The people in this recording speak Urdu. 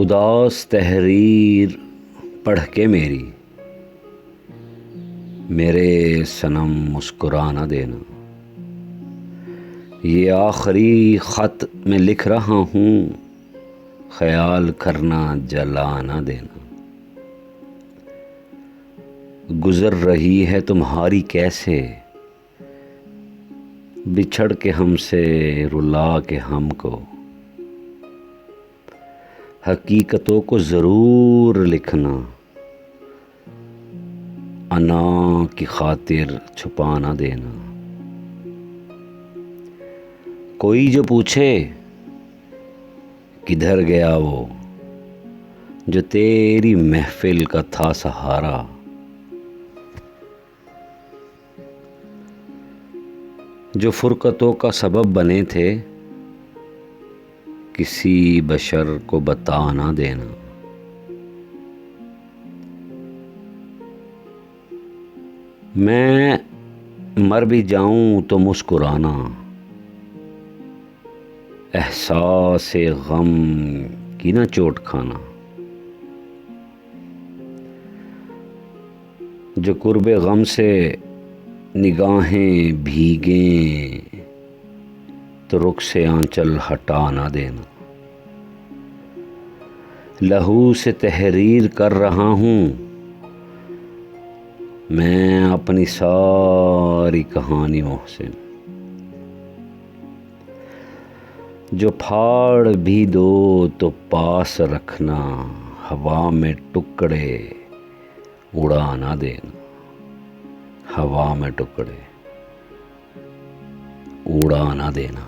اداس تحریر پڑھ کے میرے صنم مسکرا نہ دینا، یہ آخری خط میں لکھ رہا ہوں، خیال کرنا جلا نہ دینا۔ گزر رہی ہے تمہاری کیسے، بچھڑ کے ہم سے رلا کے ہم کو، حقیقتوں کو ضرور لکھنا، انا کی خاطر چھپا نہ دینا۔ کوئی جو پوچھے کدھر گیا وہ، جو تیری محفل کا تھا سہارا، جو فرقتوں کا سبب بنے تھے، کسی بشر کو بتا نہ دینا۔ میں مر بھی جاؤں تو مسکرانا، احساس غم کی نہ چوٹ کھانا۔ جو قرب غم سے نگاہیں بھیگیں تو رخ سے آنچل ہٹا نہ دینا۔ لہو سے تحریر کر رہا ہوں میں اپنی ساری کہانی محسن، جو پھاڑ بھی دو تو پاس رکھنا، ہوا میں ٹکڑے اڑا نہ دینا، ہوا میں ٹکڑے اڑا نہ دینا۔